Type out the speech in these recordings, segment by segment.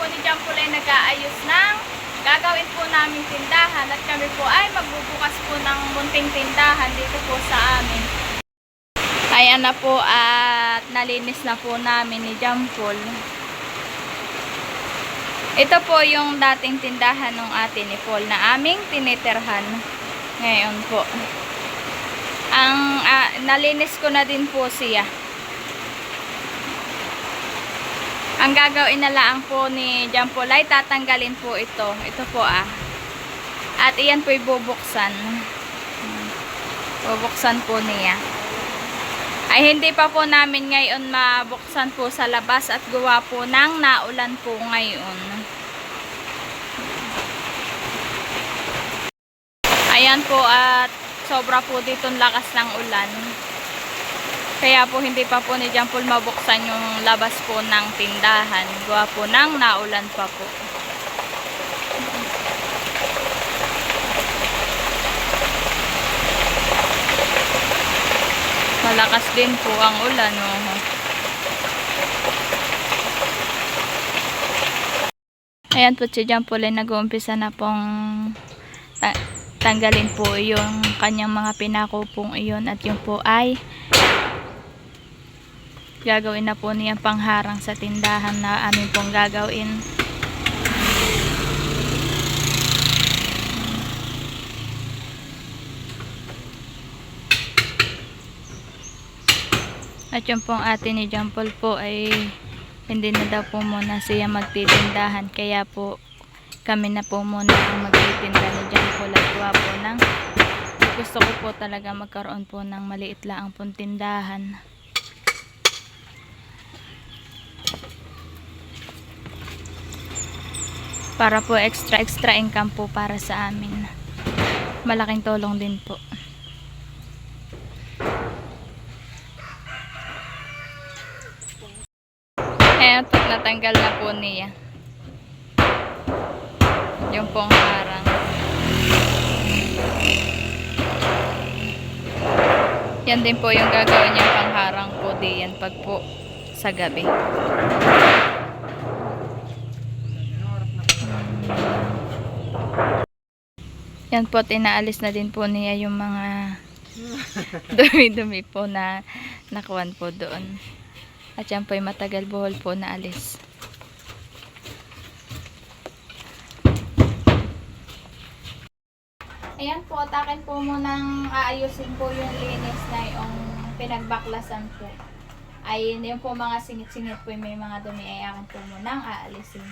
po ni John Paul ay nag-aayos ng gagawin po namin tindahan at kami po ay magbubukas po ng munting tindahan dito po sa amin. Ayan na po at nalinis na po namin ni John Paul. Ito po yung dating tindahan ng ate ni Paul na aming tinitirhan. Ngayon po. Nalinis ko na din po siya. Ang gagawin na lang po ni John Paul ay tatanggalin po ito. Ito po At iyan po ibubuksan. Bubuksan po niya. Ay hindi pa po namin ngayon mabuksan po sa labas at gawa po ng naulan po ngayon. Ayan po at sobra po dito lakas ng ulan. Kaya po hindi pa po ni John Paul mabuksan yung labas po ng tindahan. Gawa po ng naulan pa po. Malakas din po ang ulan. Ayan po si John Paul ay nag-uumpisa na pong tanggalin po yung kanyang mga pinakupong iyon at yung po ay gagawin na po niya pangharang sa tindahan na amin pong gagawin. At yung pong ate ni John Paul po ay hindi na daw po muna siya magtitindahan, kaya po kami na po muna ang magtitinda ni John Paul at gawa po ng gusto ko po talaga magkaroon po ng maliit lang pong tindahan. Para po extra income po para sa amin. Malaking tulong din po. Ayan po, natanggal na po niya yung pong harang. Yan din po yung gagawin niyang pangharang po diyan pag po sa gabi. Yan po, tinaalis na din po niya yung mga dumi-dumi po na nakuhan po doon. At yan po yung matagal buhol po na alis. Ayan po, takin po munang aayusin po yung linis na yung pinagbaklasan po. Ay, yung po mga singit-singit po may mga dumi ay akin po munang aalisin.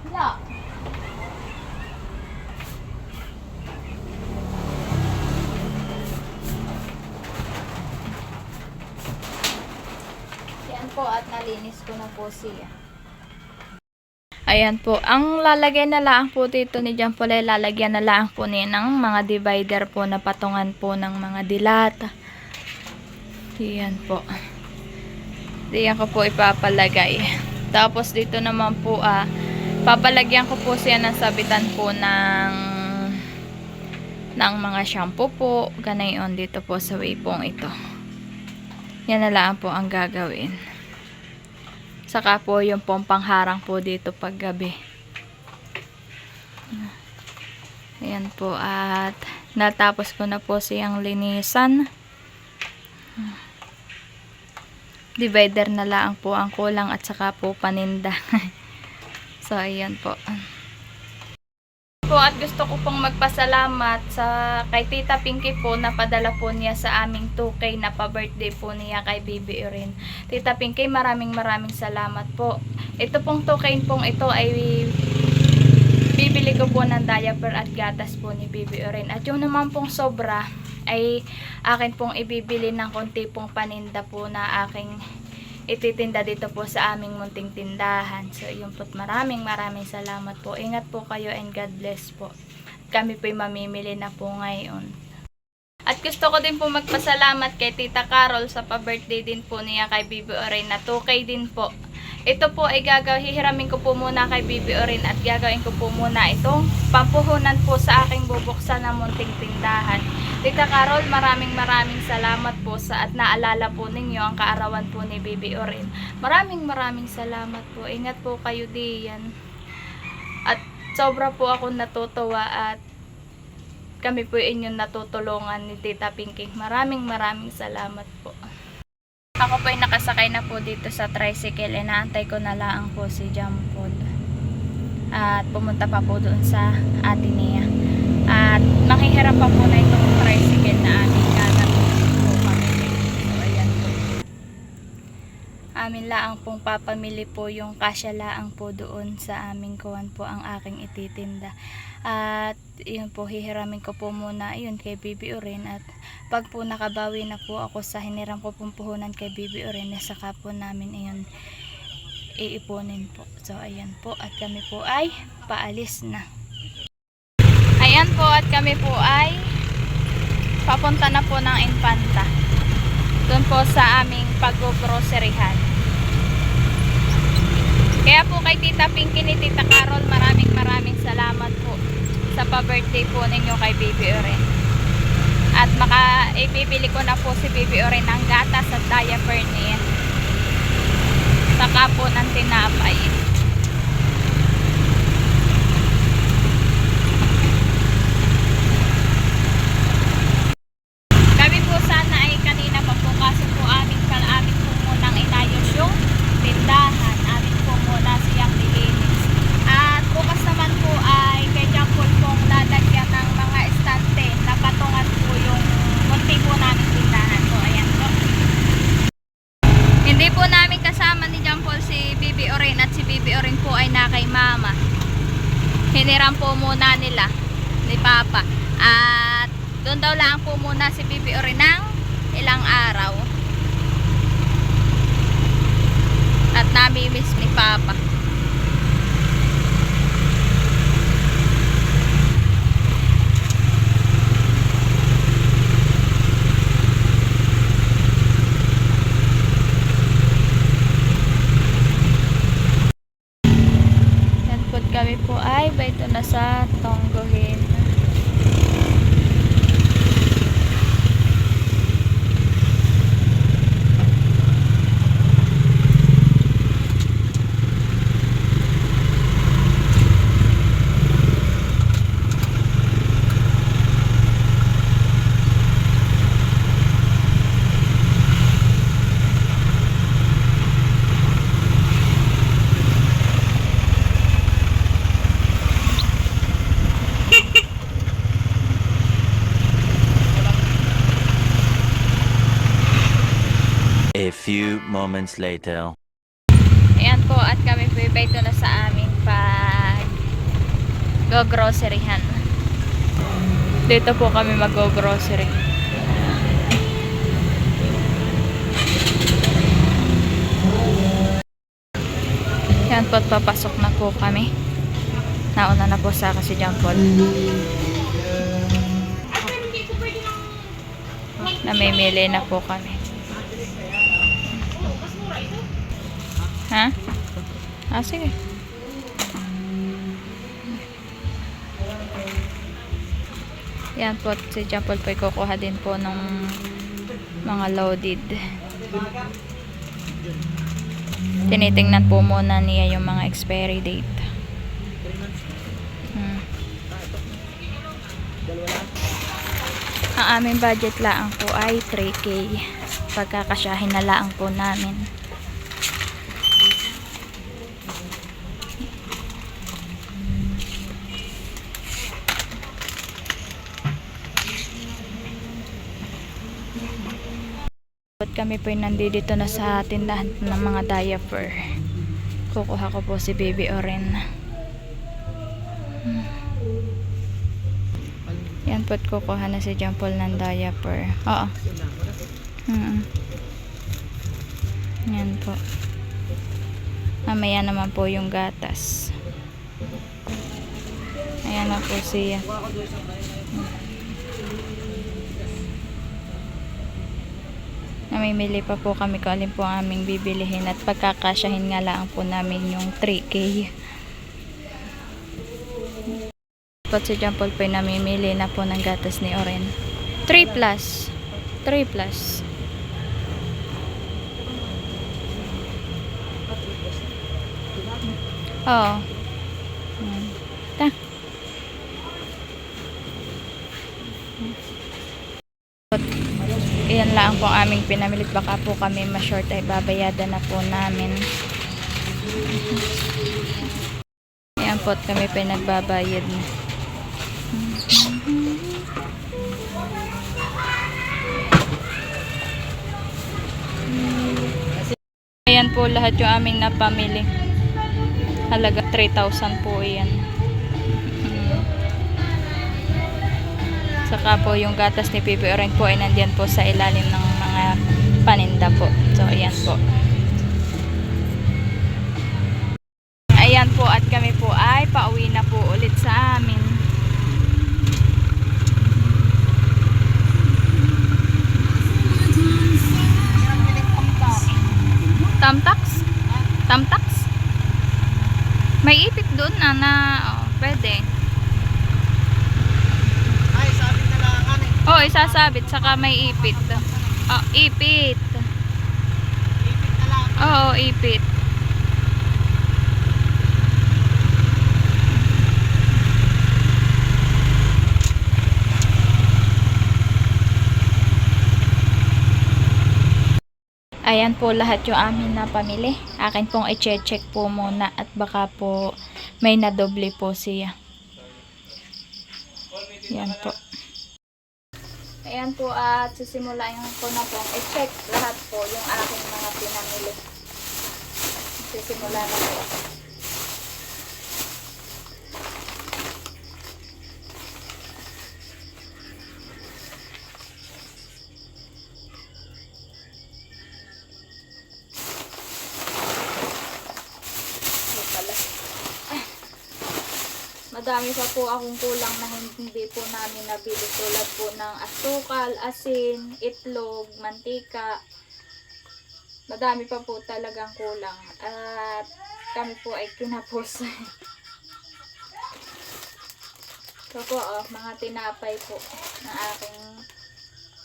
Wala. Yan po at nalinis ko na po siya. Ayan po. Ang lalagay na lang po dito ni John Paul ay lalagyan na lang po niya ng mga divider po na patungan po ng mga dilata. Ayan po. Diyan ko po ipapalagay. Tapos dito naman po papalagyan ko po siya ng sabitan po ng mga shampoo po. Ganayon dito po sa waypong ito. Yan na lang po ang gagawin. Saka po yung pangharang po dito paggabi. Ayan po, at natapos ko na po siyang linisan. Divider na lang po ang kulang at saka po paninda. So ayan po. At gusto ko pong magpasalamat kay Tita Pinky po, na padala po niya sa aming 2K na pa-birthday po niya kay Bibi Orin. Tita Pinky, maraming salamat po. Ito pong 2K pong ito ay bibili ko po ng diaper at gatas po ni Bibi Orin. At yung naman pong sobra ay akin pong ibibili ng konti pong paninda po na aking ititinda dito po sa aming munting tindahan. So yun po, maraming salamat po. Ingat po kayo and God bless po. Kami po'y mamimili na po ngayon. At gusto ko din po magpasalamat kay Tita Carol sa pa-birthday din po niya kay Bibi Orin na 2K din po. Ito po ay hihiramin ko po muna kay Bibi Orin at gagawin ko po muna itong pampuhunan po sa aking bubuksan na munting tindahan. Tita Carol, maraming salamat po at naalala po ninyo ang kaarawan po ni Bibi Orin. Maraming salamat po. Ingat po kayo diyan. At sobra po ako natutuwa at kami po inyong natutulungan ni Tita Pinky. Maraming salamat po. Ako po ay nakasakay na po dito sa tricycle. Inaantay ko na lang po si John Paul. At pumunta pa po doon sa Atenea. At makihirap pa po na itong tricycle na aming gagawin po pamili. So ayan po. Amin laang pong papamili po yung kasya laang po doon sa aming kuwan po ang aking ititinda. At yun po, hihiramin ko po muna yun kay Bibi Orin. At pag po nakabawi na po ako sa hiniram ko pong puhunan kay Bibi Orin, saka po namin yun iipunin po. So ayan po, at kami po ay paalis na. Ayan po, at kami po ay papunta na po ng Infanta. Doon po sa aming pag-groceryhan. Kaya po kay Tita Pinky ni Tita Carol, maraming salamat po sa pa-birthday po ninyo kay Bibi Orin. At ibibili ko na po si Bibi Orin ng gatas at diaper niya. Saka po ng tinapay. Kami po sana ay kanina pa po, kasi po amin po munang inayos yung tindahan. Amin po muna siyang nilinis. At bukas naman po ay kay John Paul pong lalagyan ng mga estante na patungan po yung munti po namin tindahan. So ayan po. Hindi po namin kasama ni John Paul si Bibi Orin, at si Bibi Orin po ay na kay Mama. Hiniram po muna nila ni Papa. At doon daw lang po muna si Bibi Orin ng ilang araw. At nami-miss ni Papa. Kami po ay baito na sa Tonggohin. A few moments later. Ayan po, at kami po ito na sa aming go-groceryhan. Dito po kami mag-go-grocery. Yan po, papasok na po kami. Nauna na po sa kasi John Paul. Namimili na po kami. Ha? Ah, sige. Yan po, si John Paul po kukuha din po ng mga loaded. Tinitingnan po muna niya yung mga expiry date. Ang aming budget laang po ay 3K. Pagkakasyahin na laang po namin. Kami po nandito na sa tindahan ng mga diaper. Kukuha ko po si Baby Oren. Yan po, kukuha na si John Paul ng diaper. Oo. Yan po. Mamaya naman po yung gatas. Ayan na po siya. Namimili pa po kami kung alin po ang aming bibilihin at pagkakasyahin nga lang po namin yung 3K. At si John Paul po namimili na po ng gatas ni Oren. 3 plus. 3 plus. Oo. Ta. Iyan lang po aming pinamilit. Baka po kami ma-short ay babayadan na po namin. Iyan po kami pinagbabayad na. Ayan po lahat yung aming napamili. Halaga 3,000 po iyan. Saka po yung gatas ni Baby Oren po ay nandiyan po sa ilalim ng mga paninda po. So ayan po. Ayan po at kami po ay pauwi na po ulit sa amin. Tamtax? Tamtax? May ipit doon na pwede. Ay, sabit na lang eh. Oh, isasabit saka may ipit. Oh, ipit. Ipit na lang. Oo, ipit. Ayan po lahat yung amin na pamili. Akin pong i-check po muna at baka po may nadoble po siya. Ayan po. Ayan po at sisimulan ko na pong i-check lahat po yung aking mga pinamili. Sisimula na po ako. Madami pa po akong kulang na hindi po namin nabili tulad po ng asukal, asin, itlog, mantika. Madami pa po talagang kulang at kami po ay kinapos. So po mga tinapay po na aking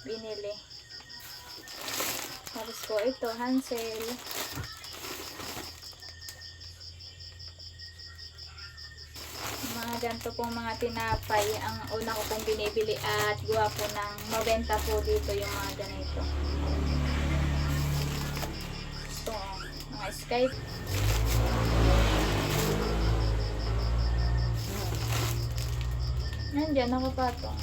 binili. Tapos po ito, Hansel. Mga ganito pong mga tinapay ang una ko pong binibili at gawa po ng mabenta po dito yung mga ganito. Ito, mga Skype. Nandiyan, nakapatong.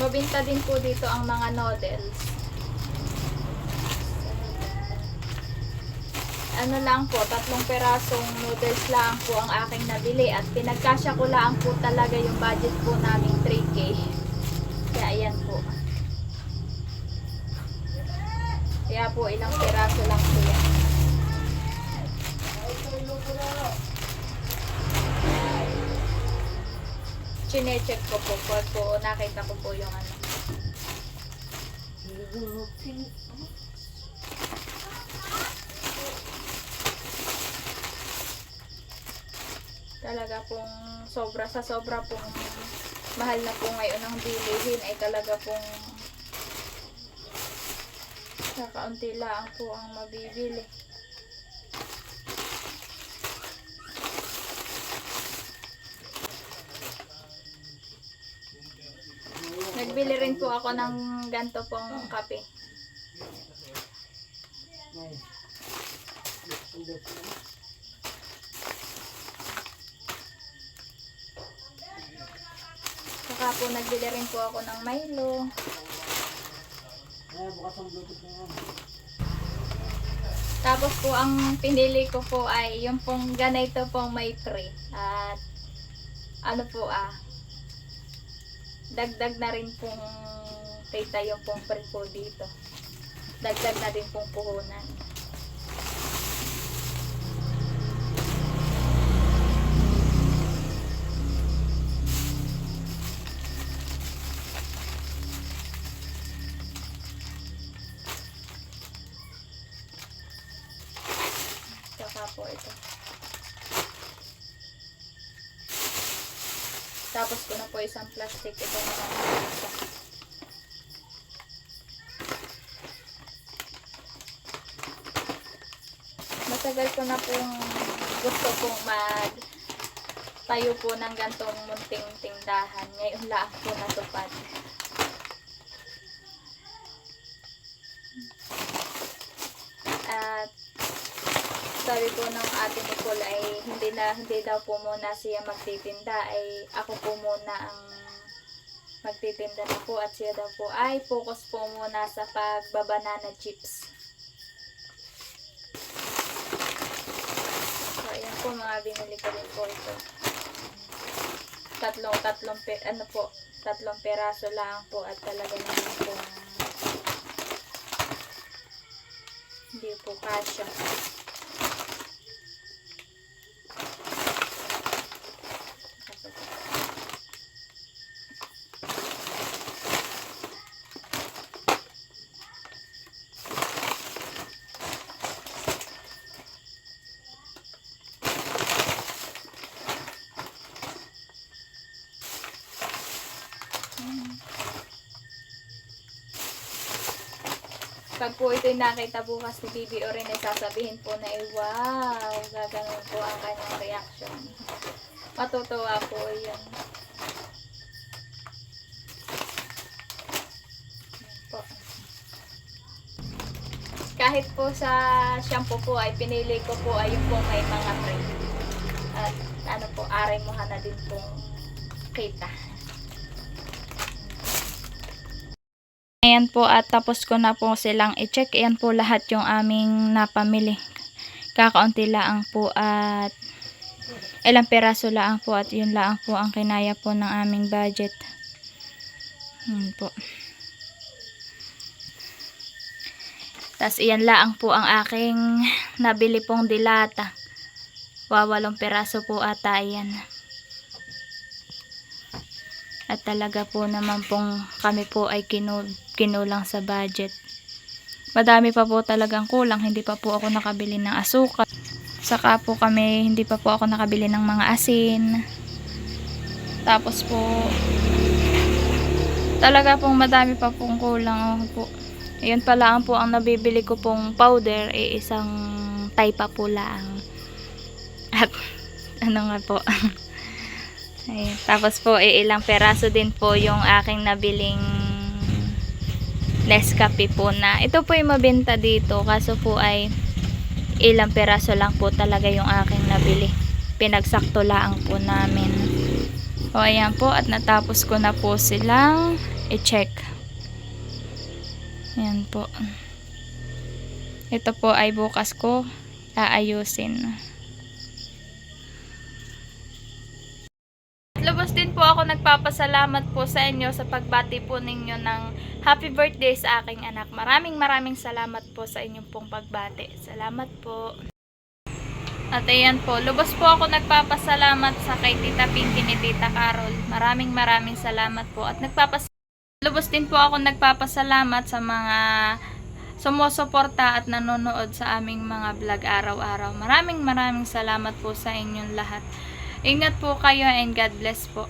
Mabenta din po dito ang mga noodles. Ano lang po, 3 perasong noodles lang po ang aking nabili at pinagkasya ko lang po talaga yung budget po namin 3K. Kaya ayan po. Kaya po ilang piraso lang po yan. Chine-check ko po po nakita ko po yung ano. Talaga pong sobra sa sobra pong mahal na po ngayon ang bilihin ay talaga pong kakaunti lang po ang mabibili. Nagbili rin po ako ng ganito pong kape. Saka po nagbili rin po ako ng Milo. Tapos po ang pinili ko po ay yung pong ganito pong may free. At ano po dagdag na rin pong kita yung pong free po dito. Dagdag na din pong puhunan. Saka po ito. Tapos ko na po isang plastic. Ito na isa. Matagal ko na pong gusto pong tayo po ng gantong munting tindahan. Ngayon lang po natupad. At sabi po ng ate ni Paul ay hindi daw po muna siya magtitinda, ay ako po muna ang magtitinda na po, at siya daw po ay focus po muna sa pagbabanana chips. So ayan po, mga binili ko rin po ito. Tatlong peraso lang po, at talaga naman po hindi po kasya. Pag po ito'y nakita bukas ni Bibi o rin, ay sasabihin po na wow, gaganon po ang kanyang reaction. Matutuwa po yun. Po. Kahit po sa shampoo po ay pinili ko po ay yung po may mga free. At ano po, aray mo na din pong kita. Ayan po, at tapos ko na po silang i-check. Ayan po lahat yung aming napamili. Kakaunti lang po at ilang peraso lang po, at yun lang po ang kinaya po ng aming budget. Ayan po. Tas iyan lang po ang aking nabili pong dilata. 8 peraso po ata yan. At talaga po naman pong kami po ay kinulang sa budget. Madami pa po talagang kulang. Hindi pa po ako nakabili ng asukal. Saka po kami, hindi pa po ako nakabili ng mga asin. Tapos po, talaga pong madami pa pong kulang. Po. Ayun pala po ang nabibili ko pong powder, isang taypa po lang. At ano nga po. Ayun. Tapos po, ilang peraso din po yung aking nabiling Nescafe po na. Ito po yung mabenta dito. Kaso po ay ilang peraso lang po talaga yung aking nabili. Pinagsakto lang po namin. O ayan po, at natapos ko na po silang i-check. Ayan po. Ito po ay bukas ko aayusin. Labas din po ako ako nagpapasalamat po sa inyo sa pagbati po ninyo ng happy birthday sa aking anak. Maraming salamat po sa inyong pong pagbati. Salamat po. At ayan po, lubos po ako nagpapasalamat sa kay Tita Pinky ni Tita Carol. Maraming salamat po. At lubos din po ako nagpapasalamat sa mga sumusuporta at nanonood sa aming mga vlog araw-araw. Maraming salamat po sa inyong lahat. Ingat po kayo and God bless po.